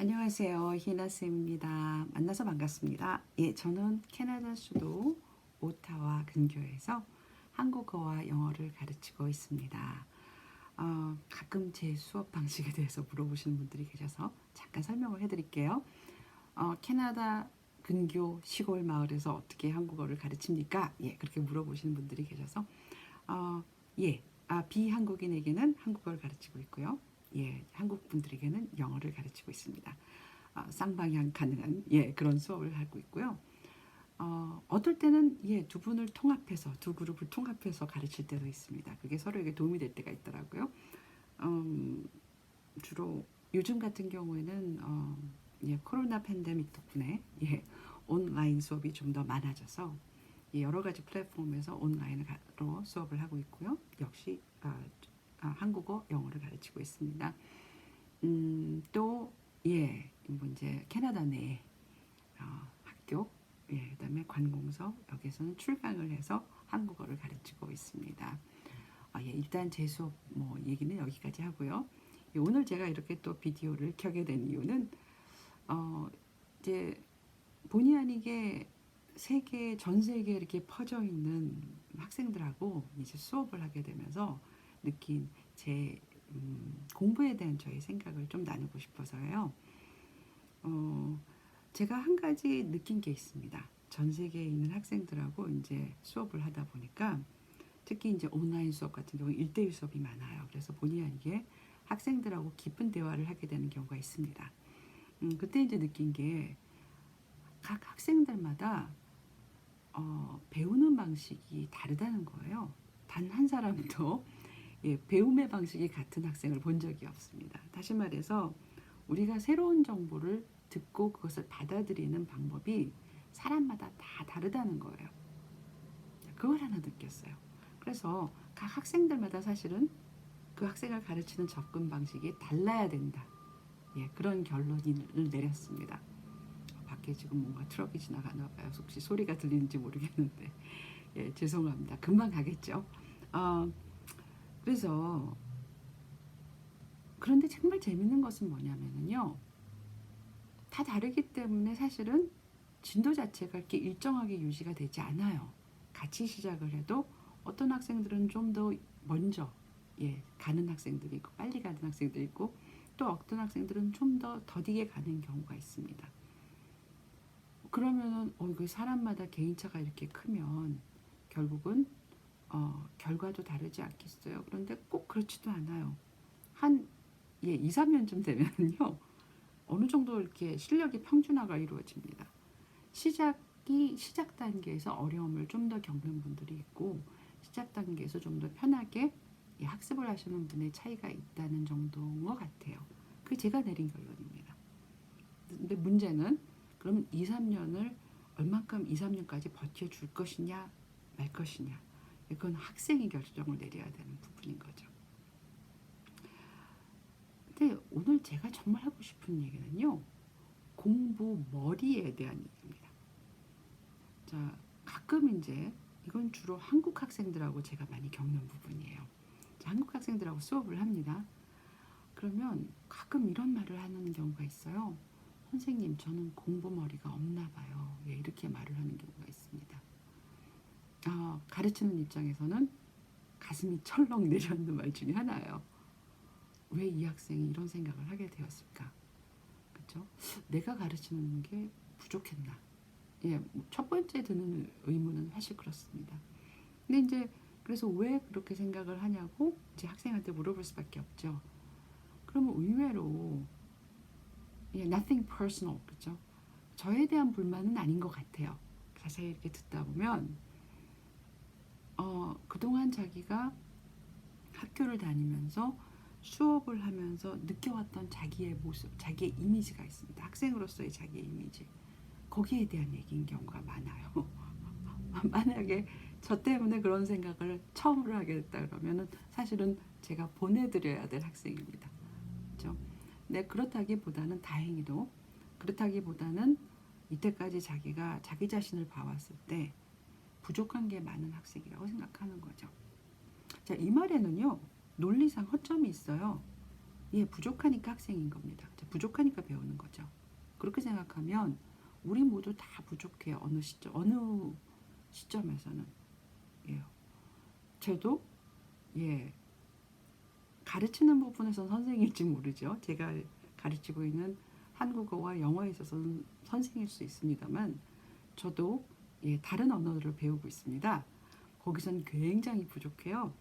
안녕하세요. 희나쌤입니다. 만나서 반갑습니다. 예, 저는 캐나다 수도 오타와 근교에서 한국어와 영어를 가르치고 있습니다. 가끔 제 수업 방식에 대해서 물어보시는 분들이 계셔서 잠깐 설명을 해드릴게요. 캐나다 근교 시골 마을에서 어떻게 한국어를 가르칩니까? 예, 그렇게 물어보시는 분들이 계셔서 어, 예, 비한국인에게는 한국어를 가르치고 있고요. 예, 한국 분들에게는 영어를 가르치고 있습니다. 쌍방향 가능한 그런 수업을 하고 있고요. 어떨 때는 두 분을 통합해서 두 그룹을 통합해서 가르칠 때도 있습니다. 그게 서로에게 도움이 될 때가 있더라고요. 음, 주로 요즘 같은 경우에는 코로나 팬데믹 덕분에 온라인 수업이 좀 더 많아져서 여러 가지 플랫폼에서 온라인으로 수업을 하고 있고요. 역시 한국어, 영어를 가르치고 있습니다. 또 뭐 이제 캐나다 내에 학교, 그다음에 관공서 여기서는 출강을 해서 한국어를 가르치고 있습니다. 일단 제 수업 뭐 얘기는 여기까지 하고요. 오늘 제가 이렇게 또 비디오를 켜게 된 이유는 이제 본의 아니게 전 세계에 이렇게 퍼져 있는 학생들하고 이제 수업을 하게 되면서 느낀 제 공부에 대한 저의 생각을 좀 나누고 싶어서요. 어, 제가 한 가지 느낀 게 있습니다. 전 세계에 있는 학생들하고 이제 수업을 하다 보니까 특히 이제 온라인 수업 같은 경우 1대1 수업이 많아요. 그래서 본의 아니게 학생들하고 깊은 대화를 하게 되는 경우가 있습니다. 그때 이제 느낀 게 각 학생들마다 배우는 방식이 다르다는 거예요. 단 한 사람도 배움의 방식이 같은 학생을 본 적이 없습니다. 다시 말해서 우리가 새로운 정보를 듣고 그것을 받아들이는 방법이 사람마다 다 다르다는 거예요. 그걸 하나 느꼈어요. 그래서 각 학생들마다 사실은 그 학생을 가르치는 접근 방식이 달라야 된다. 그런 결론을 내렸습니다. 밖에 지금 뭔가 트럭이 지나가나 봐요. 혹시 소리가 들리는지 모르겠는데 죄송합니다. 금방 가겠죠. 어, 그래서 그런데 정말 재밌는 것은 뭐냐면요. 다 다르기 때문에 사실은 진도 자체가 이렇게 일정하게 유지가 되지 않아요. 같이 시작을 해도 어떤 학생들은 좀 더 먼저 가는 학생들이 있고 빨리 가는 학생들이 있고 또 어떤 학생들은 좀 더 더디게 가는 경우가 있습니다. 그러면은 이거 사람마다 개인차가 이렇게 크면 결국은 결과도 다르지 않겠어요. 그런데 꼭 그렇지도 않아요. 한 2, 3년쯤 되면요. 어느 정도 이렇게 실력이 평준화가 이루어집니다. 시작 단계에서 어려움을 좀 더 겪는 분들이 있고 시작 단계에서 좀 더 편하게 학습을 하시는 분의 차이가 있다는 정도인 것 같아요. 그게 제가 내린 결론입니다. 근데 문제는 그럼 2, 3년을 얼만큼 2, 3년까지 버텨줄 것이냐 말 것이냐 이건 학생이 결정을 내려야 되는 부분인 거죠. 근데 오늘 제가 정말 하고 싶은 얘기는요. 공부 머리에 대한 얘기입니다. 자, 가끔 이제 이건 주로 한국 학생들하고 제가 많이 겪는 부분이에요. 자, 한국 학생들하고 수업을 합니다. 그러면 가끔 이런 말을 하는 경우가 있어요. 선생님, 저는 공부 머리가 없나 봐요. 이렇게 말을 하는 경우가 있습니다. 가르치는 입장에서는 가슴이 철렁 내려앉는 말 중에 하나예요. 왜 이 학생이 이런 생각을 하게 되었을까? 그렇죠? 내가 가르치는 게 부족했나? 첫 번째 드는 의문은 사실 그렇습니다. 근데 이제 그래서 왜 그렇게 생각을 하냐고 이제 학생한테 물어볼 수밖에 없죠. 그러면 의외로 nothing personal, 그렇죠? 저에 대한 불만은 아닌 것 같아요. 자세히 이렇게 듣다 보면 그동안 자기가 학교를 다니면서 수업을 하면서 느껴왔던 자기의 모습, 자기의 이미지가 있습니다. 학생으로서의 자기의 이미지. 거기에 대한 얘기인 경우가 많아요. 만약에 저 때문에 그런 생각을 처음으로 하게 됐다 그러면은 사실은 제가 보내드려야 될 학생입니다. 그렇죠? 네, 그렇다기보다는 다행히도 그렇다기보다는 이때까지 자기가 자기 자신을 봐왔을 때 부족한 게 많은 학생이라고 생각하는 거죠. 자, 이 말에는요 논리상 허점이 있어요. 예, 부족하니까 학생인 겁니다. 부족하니까 배우는 거죠. 그렇게 생각하면 우리 모두 다 부족해요. 어느 시점에서는. 예. 저도 예, 가르치는 부분에서 선생일지 모르죠. 제가 가르치고 있는 한국어와 영어에 있어서는 선생일 수 있습니다만 저도 예, 다른 언어를 배우고 있습니다. 거기선 굉장히 부족해요.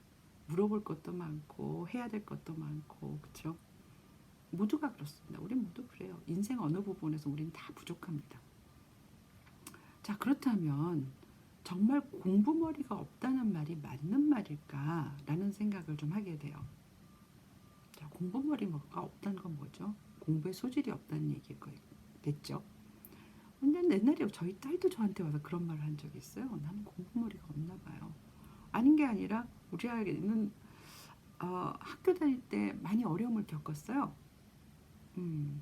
물어볼 것도 많고 해야 될 것도 많고 그렇죠. 모두가 그렇습니다. 우리 모두 그래요. 인생 어느 부분에서 우리는 다 부족합니다. 자, 그렇다면 정말 공부머리가 없다는 말이 맞는 말일까라는 생각을 좀 하게 돼요. 자, 공부머리가 없다는 건 뭐죠? 공부에 소질이 없다는 얘기겠죠. 근데 옛날에 저희 딸도 저한테 와서 그런 말을 한 적이 있어요. 나는 공부머리가 없나 봐요. 아닌 게 아니라 우리 아이는 학교 다닐 때 많이 어려움을 겪었어요. 음,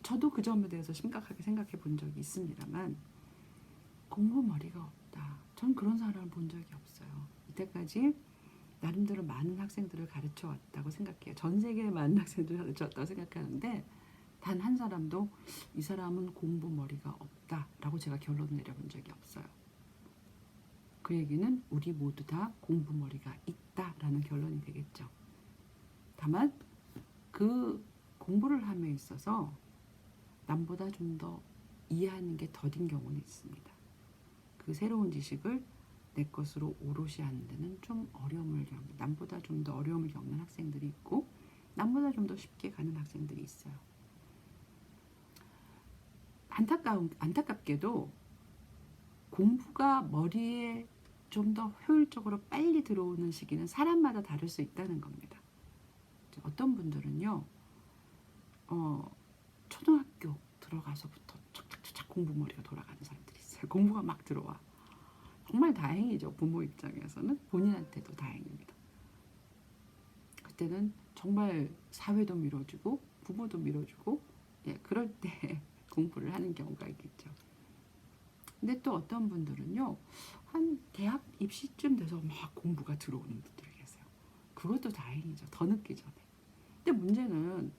저도 그 점에 대해서 심각하게 생각해 본 적이 있습니다만 공부머리가 없다. 전 그런 사람을 본 적이 없어요. 이때까지 나름대로 많은 학생들을 가르쳐 왔다고 생각해요. 전 세계의 많은 학생들을 가르쳐 왔다고 생각하는데 단 한 사람도 이 사람은 공부머리가 없다라고 제가 결론을 내려본 적이 없어요. 그 얘기는 우리 모두 다 공부머리가 있다라는 결론이 되겠죠. 다만 그 공부를 함에 있어서 남보다 좀 더 이해하는 게 더딘 경우는 있습니다. 그 새로운 지식을 내 것으로 오롯이 하는 데는 좀 어려움을 겪는, 남보다 좀 더 어려움을 겪는 학생들이 있고 남보다 좀 더 쉽게 가는 학생들이 있어요. 안타깝게도 공부가 머리에 좀 더 효율적으로 빨리 들어오는 시기는 사람마다 다를 수 있다는 겁니다. 어떤 분들은요, 초등학교 들어가서부터 착착착 공부머리가 돌아가는 사람들이 있어요. 공부가 막 들어와. 정말 다행이죠. 부모 입장에서는 본인한테도 다행입니다. 그때는 정말 사회도 밀어주고 부모도 밀어주고 예, 그럴 때 공부를 하는 경우가 있겠죠. 근데 또 어떤 분들은요, 한 대학 입시쯤 돼서 막 공부가 들어오는 분들이 계세요. 그것도 다행이죠. 더 늦기 전에. 근데 문제는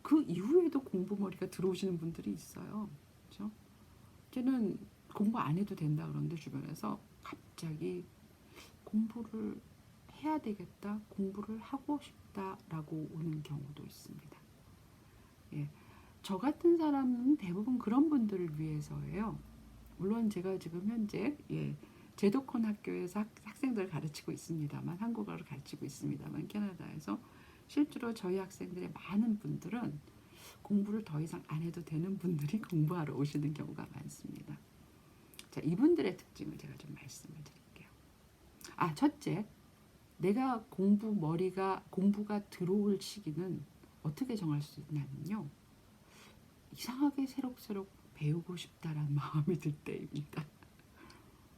그 이후에도 공부머리가 들어오시는 분들이 있어요. 그렇죠? 저는 공부 안 해도 된다 그러는데 주변에서 갑자기 공부를 해야 되겠다, 공부를 하고 싶다라고 오는 경우도 있습니다. 예, 저 같은 사람은 대부분 그런 분들을 위해서예요. 물론 제가 지금 현재 예, 제도권 학교에서 학생들을 가르치고 있습니다만, 한국어를 가르치고 있습니다만, 캐나다에서 실제로 저희 학생들의 많은 분들은 공부를 더 이상 안 해도 되는 분들이 공부하러 오시는 경우가 많습니다. 자, 이분들의 특징을 제가 좀 말씀을 드릴게요. 첫째, 내가 공부가 들어올 시기는 어떻게 정할 수 있냐면요. 이상하게 새록새록 배우고 싶다라는 마음이 들 때입니다.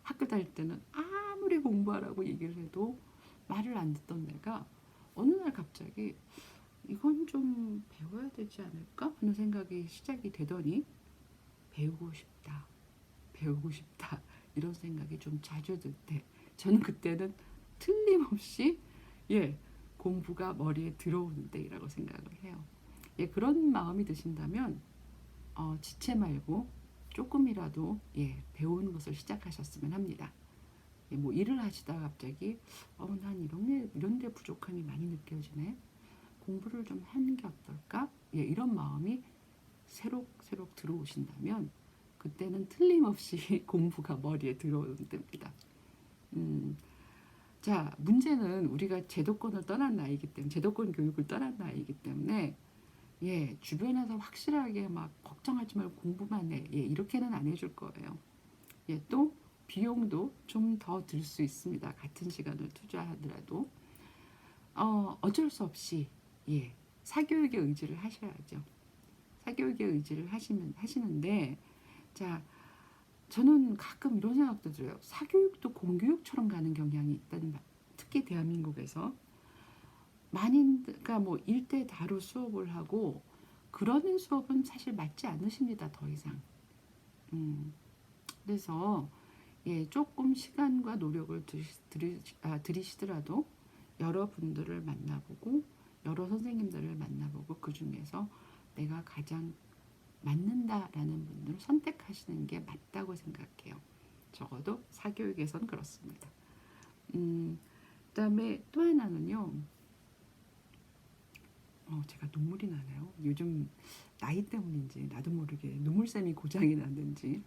학교 다닐 때는 아무리 공부하라고 얘기를 해도 말을 안 듣던 내가 어느 날 갑자기 이건 좀 배워야 되지 않을까 하는 생각이 시작이 되더니 배우고 싶다, 배우고 싶다 이런 생각이 좀 자주 들 때 저는 그때는 틀림없이 예, 공부가 머리에 들어오는 때라고 생각을 해요. 예, 그런 마음이 드신다면 지체 말고 조금이라도 예, 배우는 것을 시작하셨으면 합니다. 예, 뭐 일을 하시다가 갑자기 난 이런 데 부족함이 많이 느껴지네. 공부를 좀 하는 게 어떨까? 예, 이런 마음이 새록새록 들어오신다면 그때는 틀림없이 공부가 머리에 들어오는 때입니다. 자, 문제는 우리가 제도권을 떠난 나이기 때문에, 제도권 교육을 떠난 나이기 때문에 예, 주변에서 확실하게 막 걱정하지 말고 공부만 해. 예, 이렇게는 안 해줄 거예요. 예, 또 비용도 좀 더 들 수 있습니다. 같은 시간을 투자하더라도 어쩔 수 없이 예, 사교육에 의지를 하셔야죠. 사교육에 의지를 하시는데 자, 저는 가끔 이런 생각도 들어요. 사교육도 공교육처럼 가는 경향이 있다는 특히 대한민국에서 그러니까 뭐 일대 다로 수업을 하고 그러는 수업은 사실 맞지 않으십니다. 더 이상. 그래서 예, 조금 시간과 노력을 들이시더라도 여러 분들을 만나보고 여러 선생님들을 만나보고 그 중에서 내가 가장 맞는다라는 분들을 선택하시는 게 맞다고 생각해요. 적어도 사교육에선 그렇습니다. 그다음에 또 하나는요. 제가 눈물이 나네요. 요즘 나이 때문인지 나도 모르게 눈물샘이 고장이 났는지.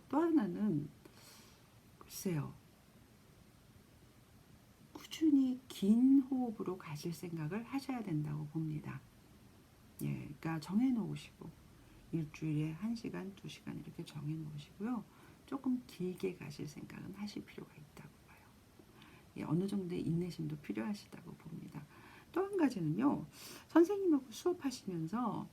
또 하나는 글쎄요. 꾸준히 긴 호흡으로 가실 생각을 하셔야 된다고 봅니다. 예, 그러니까 정해놓으시고 일주일에 1시간, 2시간 이렇게 정해놓으시고요. 조금 길게 가실 생각은 하실 필요가 있다고 봐요. 예, 어느 정도의 인내심도 필요하시다고 봅니다. 또 한 가지는요. 선생님하고 수업하시면서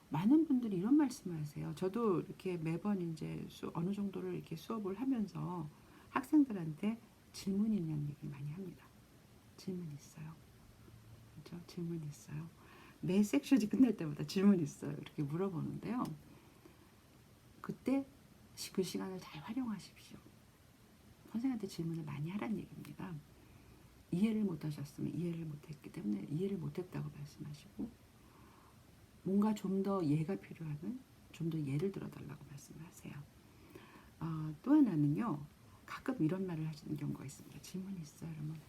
많은 분들이 이런 말씀을 하세요. 저도 이렇게 매번 이제 어느 정도를 이렇게 수업을 하면서 학생들한테 질문 있냐는 얘기를 많이 합니다. 질문 있어요. 그렇죠? 질문 있어요. 매 섹션이 끝날 때마다 질문 있어요. 이렇게 물어보는데요. 그때 그 시간을 잘 활용하십시오. 선생님한테 질문을 많이 하라는 얘기입니다. 이해를 못하셨으면 이해를 못했기 때문에 이해를 못했다고 말씀하시고 뭔가 좀 더 이해가 필요하면 좀 더 예를 들어달라고 말씀하세요. 또 하나는요. 가끔 이런 말을 하시는 경우가 있습니다. 질문 있어요? 그러면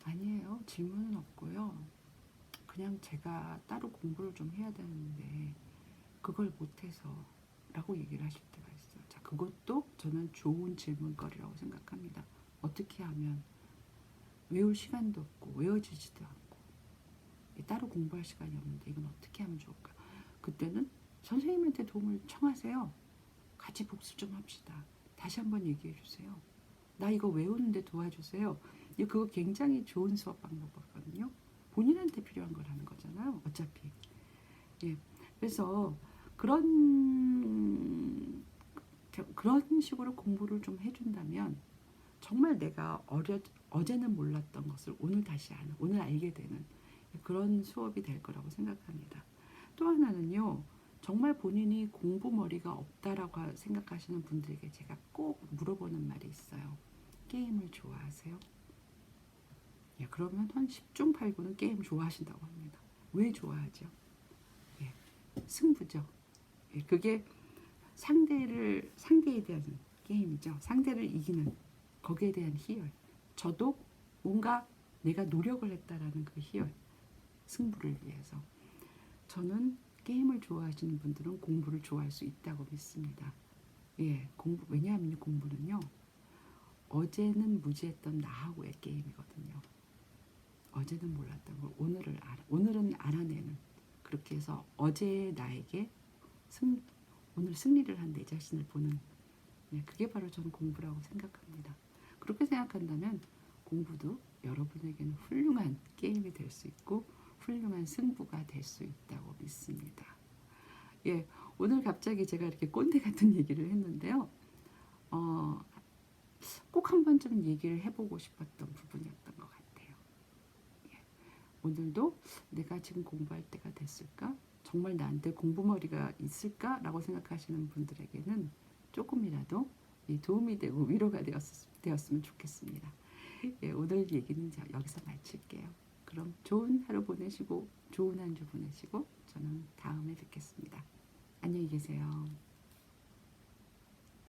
아니에요. 질문은 없고요. 그냥 제가 따로 공부를 좀 해야 되는데 그걸 못해서 라고 얘기를 하실 때가 있어요. 자, 그것도 저는 좋은 질문거리라고 생각합니다. 어떻게 하면 외울 시간도 없고 외워지지도 않고 따로 공부할 시간이 없는데 이건 어떻게 하면 좋을까? 그때는 선생님한테 도움을 청하세요. 같이 복습 좀 합시다. 다시 한번 얘기해 주세요. 나 이거 외우는데 도와주세요. 그거 굉장히 좋은 수업 방법이거든요. 본인한테 필요한 걸 하는 거잖아요. 어차피. 예. 그래서 그런 식으로 공부를 좀 해준다면 정말 내가 어제는 몰랐던 것을 오늘 다시 아는, 오늘 알게 되는 그런 수업이 될 거라고 생각합니다. 또 하나는요. 정말 본인이 공부머리가 없다라고 생각하시는 분들에게 제가 꼭 물어보는 말이 있어요. 게임을 좋아하세요? 예, 그러면 한 10중 8구는 게임 좋아하신다고 합니다. 왜 좋아하죠? 예, 승부죠. 예, 그게 상대에 대한 게임이죠. 상대를 이기는 거기에 대한 희열. 저도 뭔가 내가 노력을 했다라는 그 희열. 승부를 위해서. 저는 게임을 좋아하시는 분들은 공부를 좋아할 수 있다고 믿습니다. 예, 왜냐하면 공부는요. 어제는 무지했던 나하고의 게임이거든요. 어제는 몰랐던 걸 오늘은 알아내는. 그렇게 해서 어제의 나에게 오늘 승리를 한 내 자신을 보는. 예, 그게 바로 저는 공부라고 생각합니다. 그렇게 생각한다면 공부도 여러분에게는 훌륭한 게임이 될 수 있고 훌륭한 승부가 될 수 있다고 믿습니다. 예, 오늘 갑자기 제가 이렇게 꼰대 같은 얘기를 했는데요. 꼭 한 번쯤 얘기를 해보고 싶었던 부분이었던 것 같아요. 예, 오늘도 내가 지금 공부할 때가 됐을까? 정말 나한테 공부머리가 있을까? 라고 생각하시는 분들에게는 조금이라도 도움이 되고 위로가 되었으면 좋겠습니다. 예, 오늘 얘기는 여기서 마칠게요. 그럼 좋은 하루 보내시고 좋은 한 주 보내시고 저는 다음에 뵙겠습니다. 안녕히 계세요.